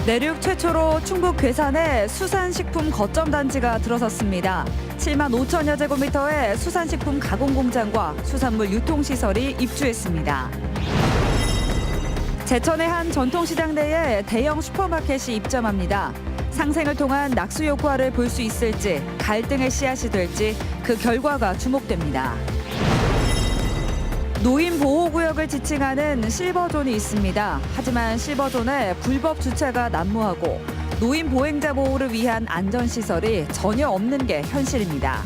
내륙 최초로 충북 괴산에 수산식품 거점 단지가 들어섰습니다. 7만 5천여 제곱미터의 수산식품 가공공장과 수산물 유통시설이 입주했습니다. 제천의 한 전통시장 내에 대형 슈퍼마켓이 입점합니다. 상생을 통한 낙수 효과를 볼 수 있을지, 갈등의 씨앗이 될지 그 결과가 주목됩니다. 노인 보호구역을 지칭하는 실버존이 있습니다. 하지만 실버존에 불법 주차가 난무하고 노인 보행자 보호를 위한 안전시설이 전혀 없는 게 현실입니다.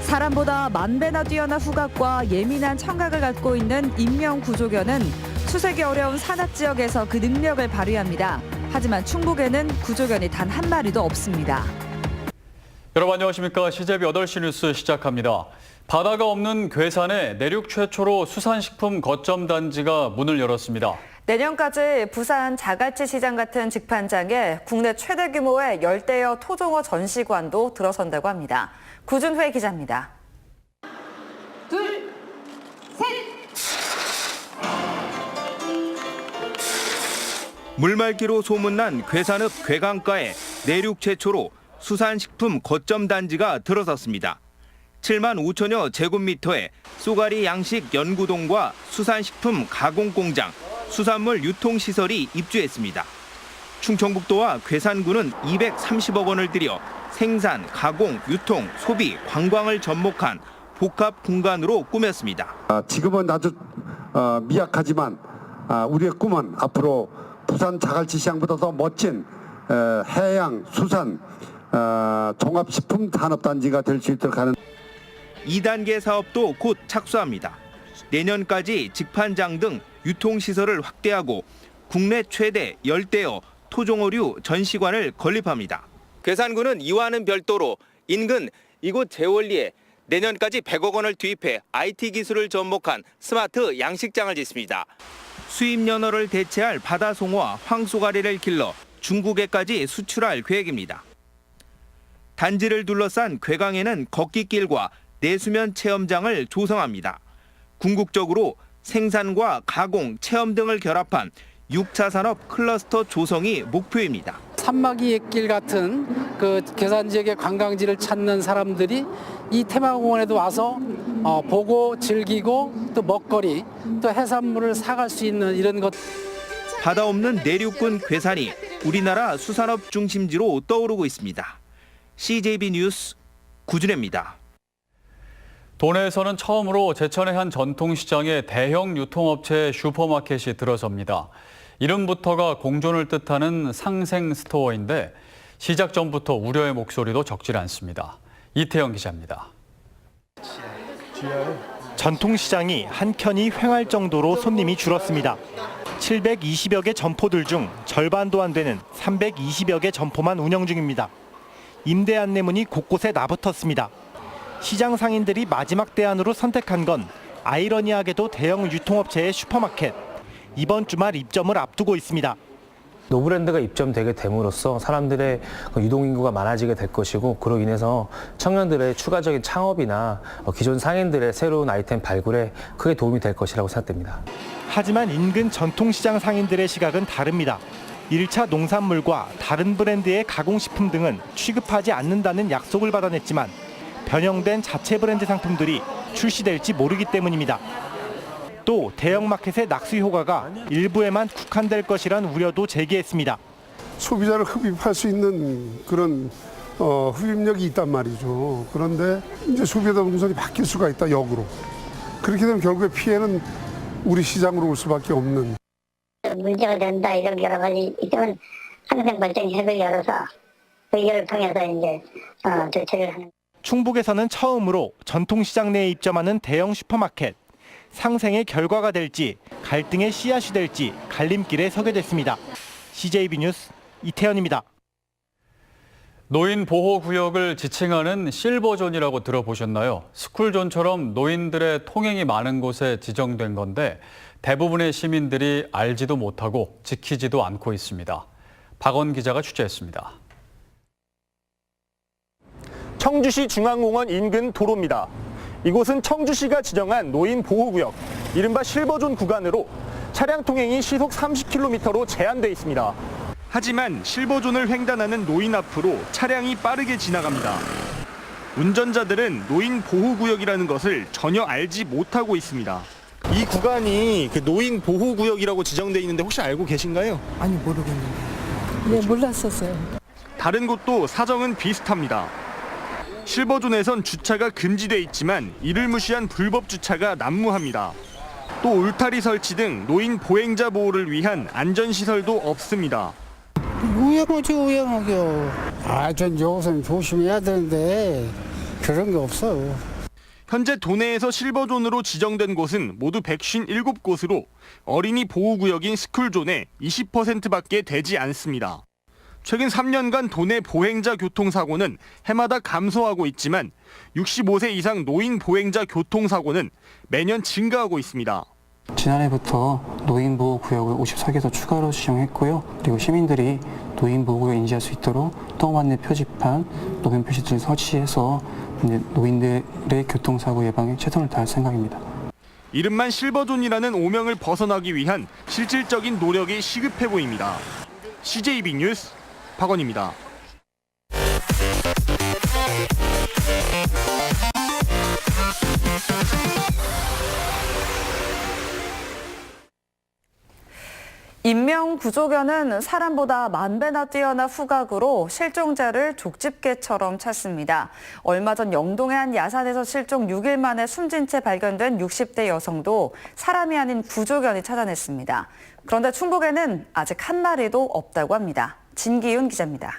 사람보다 만 배나 뛰어난 후각과 예민한 청각을 갖고 있는 인명구조견은 수색이 어려운 산악지역에서 그 능력을 발휘합니다. 하지만 충북에는 구조견이 단 한 마리도 없습니다. 여러분 안녕하십니까. CJB 8시 뉴스 시작합니다. 바다가 없는 괴산에 내륙 최초로 수산식품 거점 단지가 문을 열었습니다. 내년까지 부산 자갈치 시장 같은 직판장에 국내 최대 규모의 열대어 토종어 전시관도 들어선다고 합니다. 구준회 기자입니다. 둘, 셋! 물맑기로 소문난 괴산읍 괴강가에 내륙 최초로 수산식품 거점 단지가 들어섰습니다. 7만 5천여 제곱미터의 쏘가리 양식 연구동과 수산식품 가공공장, 수산물 유통시설이 입주했습니다. 충청북도와 괴산군은 230억 원을 들여 생산, 가공, 유통, 소비, 관광을 접목한 복합 공간으로 꾸몄습니다. 지금은 아주 미약하지만 우리의 꿈은 앞으로 부산 자갈치 시장보다 더 멋진 해양, 수산, 종합식품 산업단지가 될 수 있도록 하는 2단계 사업도 곧 착수합니다. 내년까지 직판장 등 유통시설을 확대하고 국내 최대 열대어 토종어류 전시관을 건립합니다. 괴산군은 이와는 별도로 인근 이곳 제월리에 내년까지 100억 원을 투입해 IT 기술을 접목한 스마트 양식장을 짓습니다. 수입 연어를 대체할 바다송어와 황소가리를 길러 중국에까지 수출할 계획입니다. 단지를 둘러싼 괴강에는 걷기길과 내수면 체험장을 조성합니다. 궁극적으로 생산과 가공, 체험 등을 결합한 6차 산업 클러스터 조성이 목표입니다. 산막이의 길 같은 그 괴산 지역의 관광지를 찾는 사람들이 이 테마공원에도 와서 보고 즐기고 또 먹거리 또 해산물을 사갈 수 있는 이런 것. 바다 없는 내륙군 괴산이 우리나라 수산업 중심지로 떠오르고 있습니다. CJB 뉴스 구준혜입니다. 도내에서는 처음으로 제천의 한 전통시장에 대형 유통업체 슈퍼마켓이 들어섭니다. 이름부터가 공존을 뜻하는 상생 스토어인데 시작 전부터 우려의 목소리도 적질 않습니다. 이태영 기자입니다. 전통시장이 한켠이 횡할 정도로 손님이 줄었습니다. 720여 개 점포들 중 절반도 안 되는 320여 개 점포만 운영 중입니다. 임대 안내문이 곳곳에 나붙었습니다. 시장 상인들이 마지막 대안으로 선택한 건 아이러니하게도 대형 유통업체의 슈퍼마켓. 이번 주말 입점을 앞두고 있습니다. 노브랜드가 입점되게 됨으로써 사람들의 유동인구가 많아지게 될 것이고 그로 인해서 청년들의 추가적인 창업이나 기존 상인들의 새로운 아이템 발굴에 크게 도움이 될 것이라고 생각됩니다. 하지만 인근 전통시장 상인들의 시각은 다릅니다. 1차 농산물과 다른 브랜드의 가공식품 등은 취급하지 않는다는 약속을 받아냈지만 변형된 자체 브랜드 상품들이 출시될지 모르기 때문입니다. 또 대형마켓의 낙수 효과가 일부에만 국한될 것이란 우려도 제기했습니다. 소비자를 흡입할 수 있는 그런 흡입력이 있단 말이죠. 그런데 이제 소비자 동선이 바뀔 수가 있다, 역으로. 그렇게 되면 결국에 피해는 우리 시장으로 올 수밖에 없는. 문제가 된다 이런 여러 가지 있으면 항상 발전협을 열어서 의견을 통해서 이제 조치를 하는. 충북에서는 처음으로 전통시장 내에 입점하는 대형 슈퍼마켓. 상생의 결과가 될지 갈등의 씨앗이 될지 갈림길에 서게 됐습니다. CJB 뉴스 이태현입니다. 노인 보호구역을 지칭하는 실버존이라고 들어보셨나요? 스쿨존처럼 노인들의 통행이 많은 곳에 지정된 건데 대부분의 시민들이 알지도 못하고 지키지도 않고 있습니다. 박원 기자가 취재했습니다. 청주시 중앙공원 인근 도로입니다. 이곳은 청주시가 지정한 노인 보호구역, 이른바 실버존 구간으로 차량 통행이 시속 30km로 제한돼 있습니다. 하지만 실버존을 횡단하는 노인 앞으로 차량이 빠르게 지나갑니다. 운전자들은 노인 보호구역이라는 것을 전혀 알지 못하고 있습니다. 이 구간이 그 노인 보호구역이라고 지정돼 있는데 혹시 알고 계신가요? 아니 모르겠는데. 네, 몰랐었어요. 다른 곳도 사정은 비슷합니다. 실버존에선 주차가 금지돼 있지만 이를 무시한 불법 주차가 난무합니다. 또 울타리 설치 등 노인 보행자 보호를 위한 안전시설도 없습니다. 우영하죠, 우영하죠. 전 여기서는 조심해야 되는데 그런 게 없어요. 현재 도내에서 실버존으로 지정된 곳은 모두 157곳으로 어린이 보호구역인 스쿨존의 20%밖에 되지 않습니다. 최근 3년간 도내 보행자 교통사고는 해마다 감소하고 있지만 65세 이상 노인 보행자 교통사고는 매년 증가하고 있습니다. 지난해부터 노인보호구역을 54개 더 추가로 지정했고요. 그리고 시민들이 노인보호구역 인지할 수 있도록 똥 안내 표지판, 노면 표시지를 설치해서 노인들의 교통사고 예방에 최선을 다할 생각입니다. 이름만 실버존이라는 오명을 벗어나기 위한 실질적인 노력이 시급해 보입니다. CJB 뉴스 박원입니다. 인명구조견은 사람보다 10,000배나 뛰어난 후각으로 실종자를 족집게처럼 찾습니다. 얼마 전 영동의 한 야산에서 실종 6일 만에 숨진 채 발견된 60대 여성도 사람이 아닌 구조견이 찾아냈습니다. 그런데 충북에는 아직 한 마리도 없다고 합니다. 진기훈 기자입니다.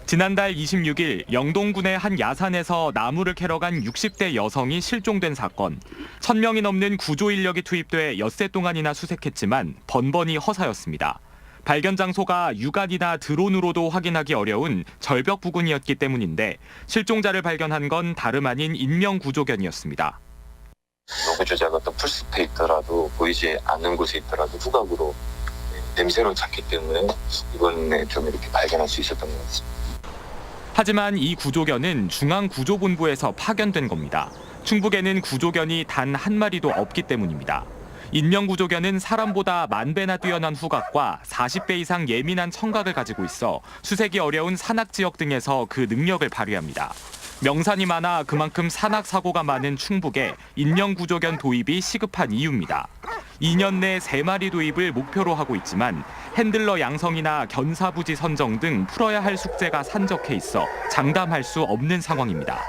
지난달 26일 영동군의 한 야산에서 나무를 캐러 간 60대 여성이 실종된 사건. 1,000명이 넘는 구조 인력이 투입돼 엿새 동안이나 수색했지만 번번이 허사였습니다. 발견 장소가 육안이나 드론으로도 확인하기 어려운 절벽 부근이었기 때문인데 실종자를 발견한 건 다름 아닌 인명구조견이었습니다. 노구조자가 어떤 풀숲에 있더라도 보이지 않는 곳에 있더라도 후각으로 냄새로 찾기 때문에 이번에 좀 이렇게 발견할 수 있었던 것 같습니다. 하지만 이 구조견은 중앙구조본부에서 파견된 겁니다. 충북에는 구조견이 단 한 마리도 없기 때문입니다. 인명구조견은 사람보다 10,000배나 뛰어난 후각과 40배 이상 예민한 청각을 가지고 있어 수색이 어려운 산악지역 등에서 그 능력을 발휘합니다. 명산이 많아 그만큼 산악사고가 많은 충북에 인명구조견 도입이 시급한 이유입니다. 2년 내 3마리 도입을 목표로 하고 있지만 핸들러 양성이나 견사부지 선정 등 풀어야 할 숙제가 산적해 있어 장담할 수 없는 상황입니다.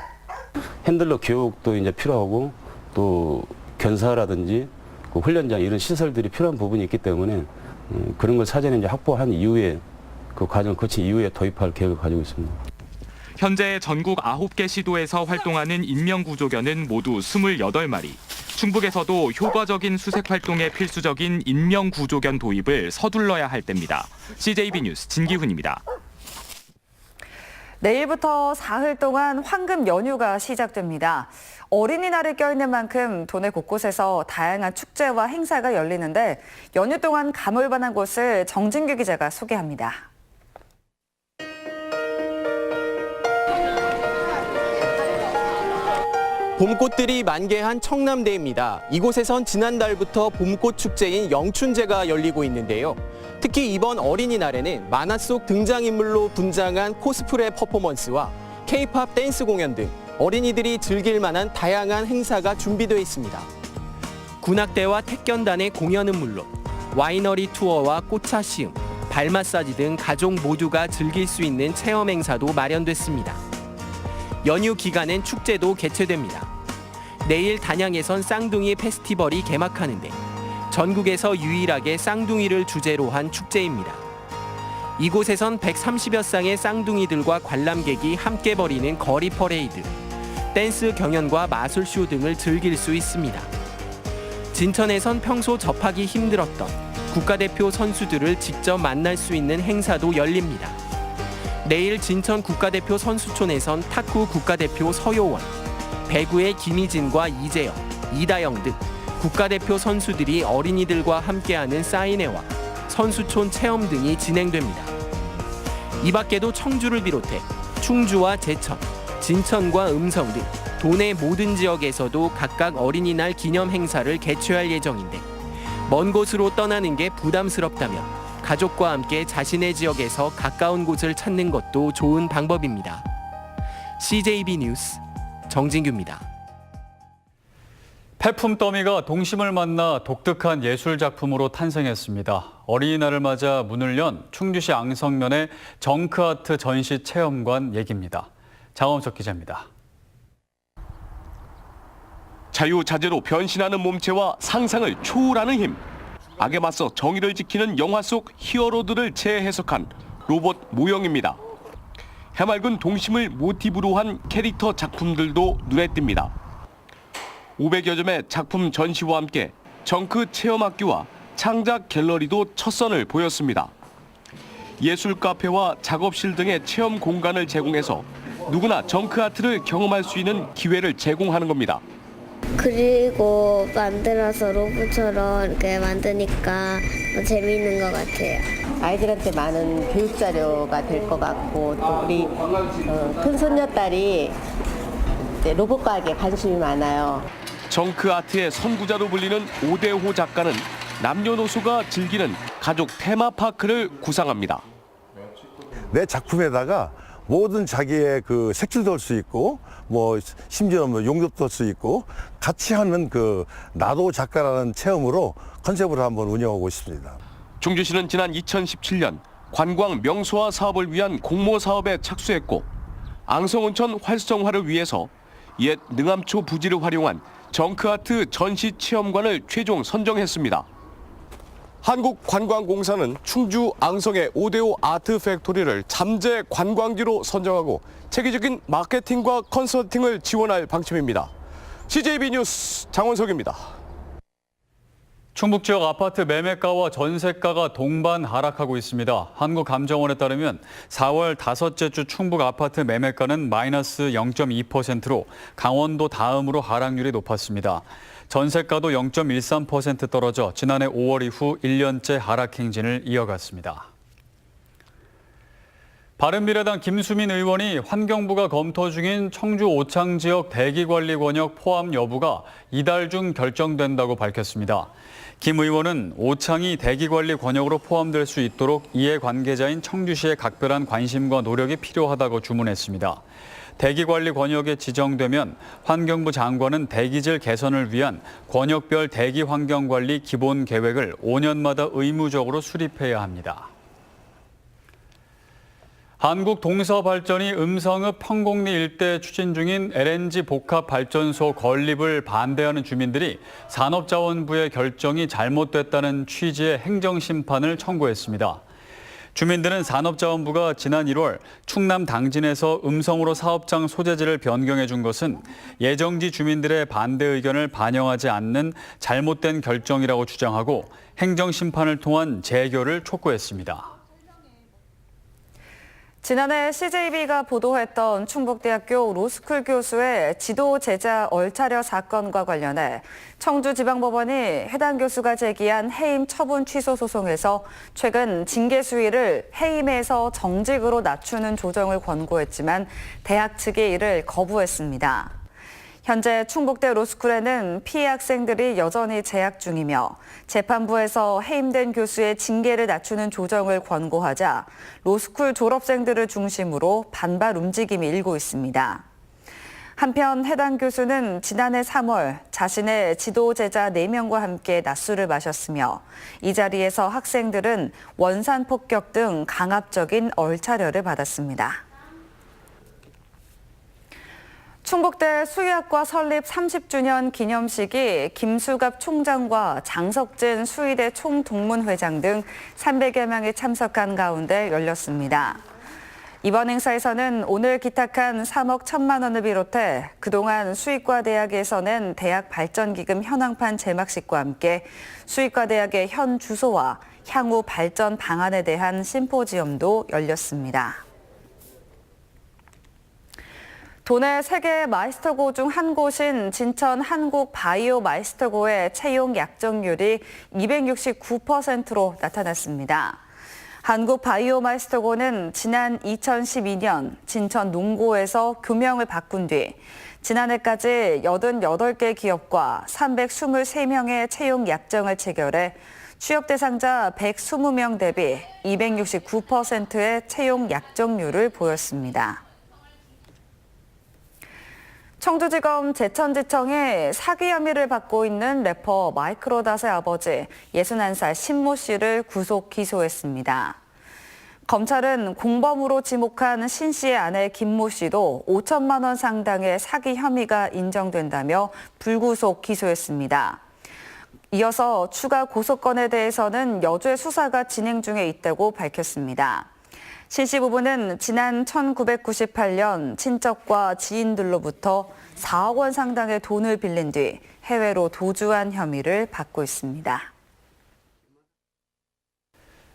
핸들러 교육도 이제 필요하고 또 견사라든지 그 훈련장 이런 시설들이 필요한 부분이 있기 때문에 그런 걸 사전에 이제 확보한 이후에 그 과정을 거친 이후에 도입할 계획을 가지고 있습니다. 현재 전국 9개 시도에서 활동하는 인명구조견은 모두 28마리. 충북에서도 효과적인 수색 활동에 필수적인 인명구조견 도입을 서둘러야 할 때입니다. CJB 뉴스 진기훈입니다. 내일부터 사흘 동안 황금 연휴가 시작됩니다. 어린이날이 껴있는 만큼 도내 곳곳에서 다양한 축제와 행사가 열리는데 연휴 동안 가물반한 곳을 정진규 기자가 소개합니다. 봄꽃들이 만개한 청남대입니다. 이곳에선 지난달부터 봄꽃 축제인 영춘제가 열리고 있는데요. 특히 이번 어린이날에는 만화 속 등장인물로 분장한 코스프레 퍼포먼스와 K-팝 댄스 공연 등 어린이들이 즐길 만한 다양한 행사가 준비되어 있습니다. 군악대와 태견단의 공연은 물론 와이너리 투어와 꽃차 시음, 발 마사지 등 가족 모두가 즐길 수 있는 체험 행사도 마련됐습니다. 연휴 기간엔 축제도 개최됩니다. 내일 단양에선 쌍둥이 페스티벌이 개막하는데 전국에서 유일하게 쌍둥이를 주제로 한 축제입니다. 이곳에선 130여 쌍의 쌍둥이들과 관람객이 함께 벌이는 거리 퍼레이드, 댄스 경연과 마술쇼 등을 즐길 수 있습니다. 진천에선 평소 접하기 힘들었던 국가대표 선수들을 직접 만날 수 있는 행사도 열립니다. 내일 진천 국가대표 선수촌에선 탁구 국가대표 서효원, 배구의 김희진과 이재영, 이다영 등 국가대표 선수들이 어린이들과 함께하는 사인회와 선수촌 체험 등이 진행됩니다. 이 밖에도 청주를 비롯해 충주와 제천, 진천과 음성 등 도내 모든 지역에서도 각각 어린이날 기념 행사를 개최할 예정인데 먼 곳으로 떠나는 게 부담스럽다면 가족과 함께 자신의 지역에서 가까운 곳을 찾는 것도 좋은 방법입니다. CJB 뉴스 정진규입니다. 폐품 더미가 동심을 만나 독특한 예술 작품으로 탄생했습니다. 어린이날을 맞아 문을 연 충주시 앙성면의 정크아트 전시 체험관 얘기입니다. 장원석 기자입니다. 자유자재로 변신하는 몸체와 상상을 초월하는 힘. 악에 맞서 정의를 지키는 영화 속 히어로들을 재해석한 로봇 모형입니다. 해맑은 동심을 모티브로 한 캐릭터 작품들도 눈에 띕니다. 500여 점의 작품 전시와 함께 정크 체험학교와 창작 갤러리도 첫 선을 보였습니다. 예술 카페와 작업실 등의 체험 공간을 제공해서 누구나 정크 아트를 경험할 수 있는 기회를 제공하는 겁니다. 그리고 만들어서 로봇처럼 이렇게 만드니까 더 재미있는 것 같아요. 아이들한테 많은 교육 자료가 될 것 같고 또 우리 큰 손녀딸이 로봇과학에 관심이 많아요. 정크 아트의 선구자로 불리는 오대호 작가는 남녀노소가 즐기는 가족 테마파크를 구상합니다. 내 작품에다가 모든 자기의 그 색칠도 할 수 있고 뭐 심지어 뭐 용접도 할 수 있고 같이 하는 그 나도 작가라는 체험으로 컨셉으로 한번 운영하고 있습니다. 충주시는 지난 2017년 관광 명소화 사업을 위한 공모 사업에 착수했고 앙성온천 활성화를 위해서 옛 능암초 부지를 활용한 정크아트 전시 체험관을 최종 선정했습니다. 한국관광공사는 충주 앙성의 오데오 아트 팩토리를 잠재 관광지로 선정하고 체계적인 마케팅과 컨설팅을 지원할 방침입니다. CJB 뉴스 장원석입니다. 충북 지역 아파트 매매가와 전세가가 동반 하락하고 있습니다. 한국감정원에 따르면 4월 다섯째 주 충북 아파트 매매가는 마이너스 0.2%로 강원도 다음으로 하락률이 높았습니다. 전세가도 0.13% 떨어져 지난해 5월 이후 1년째 하락 행진을 이어갔습니다. 바른미래당 김수민 의원이 환경부가 검토 중인 청주 오창 지역 대기관리 권역 포함 여부가 이달 중 결정된다고 밝혔습니다. 김 의원은 오창이 대기관리 권역으로 포함될 수 있도록 이해관계자인 청주시의 각별한 관심과 노력이 필요하다고 주문했습니다. 대기관리 권역에 지정되면 환경부 장관은 대기질 개선을 위한 권역별 대기 환경관리 기본 계획을 5년마다 의무적으로 수립해야 합니다. 한국동서발전이 음성읍 평곡리 일대 추진 중인 LNG 복합발전소 건립을 반대하는 주민들이 산업자원부의 결정이 잘못됐다는 취지의 행정심판을 청구했습니다. 주민들은 산업자원부가 지난 1월 충남 당진에서 음성으로 사업장 소재지를 변경해 준 것은 예정지 주민들의 반대 의견을 반영하지 않는 잘못된 결정이라고 주장하고 행정심판을 통한 재결을 촉구했습니다. 지난해 CJB가 보도했던 충북대학교 로스쿨 교수의 지도 제자 얼차려 사건과 관련해 청주지방법원이 해당 교수가 제기한 해임 처분 취소 소송에서 최근 징계 수위를 해임에서 정직으로 낮추는 조정을 권고했지만 대학 측이 이를 거부했습니다. 현재 충북대 로스쿨에는 피해 학생들이 여전히 재학 중이며 재판부에서 해임된 교수의 징계를 낮추는 조정을 권고하자 로스쿨 졸업생들을 중심으로 반발 움직임이 일고 있습니다. 한편 해당 교수는 지난해 3월 자신의 지도 제자 4명과 함께 낮술을 마셨으며 이 자리에서 학생들은 원산 폭격 등 강압적인 얼차려를 받았습니다. 충북대 수의학과 설립 30주년 기념식이 김수갑 총장과 장석진 수의대 총동문회장 등 300여 명이 참석한 가운데 열렸습니다. 이번 행사에서는 오늘 기탁한 3억 1천만 원을 비롯해 그동안 수의과 대학에서 낸 대학 발전기금 현황판 제막식과 함께 수의과 대학의 현 주소와 향후 발전 방안에 대한 심포지엄도 열렸습니다. 도내 세계 마이스터고 중 한 곳인 진천 한국바이오 마이스터고의 채용 약정률이 269%로 나타났습니다. 한국바이오마스터고는 지난 2012년 진천 농고에서 교명을 바꾼 뒤 지난해까지 88개 기업과 323명의 채용 약정을 체결해 취업 대상자 120명 대비 269%의 채용 약정률을 보였습니다. 청주지검 제천지청에 사기 혐의를 받고 있는 래퍼 마이크로닷의 아버지 61살 신모 씨를 구속 기소했습니다. 검찰은 공범으로 지목한 신 씨의 아내 김모 씨도 5천만 원 상당의 사기 혐의가 인정된다며 불구속 기소했습니다. 이어서 추가 고소건에 대해서는 여죄 수사가 진행 중에 있다고 밝혔습니다. 신 씨 부부는 지난 1998년 친척과 지인들로부터 4억 원 상당의 돈을 빌린 뒤 해외로 도주한 혐의를 받고 있습니다.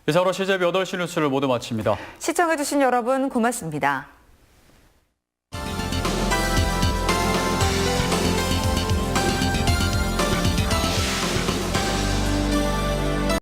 이상으로 CJB 8시 뉴스를 모두 마칩니다. 시청해주신 여러분 고맙습니다.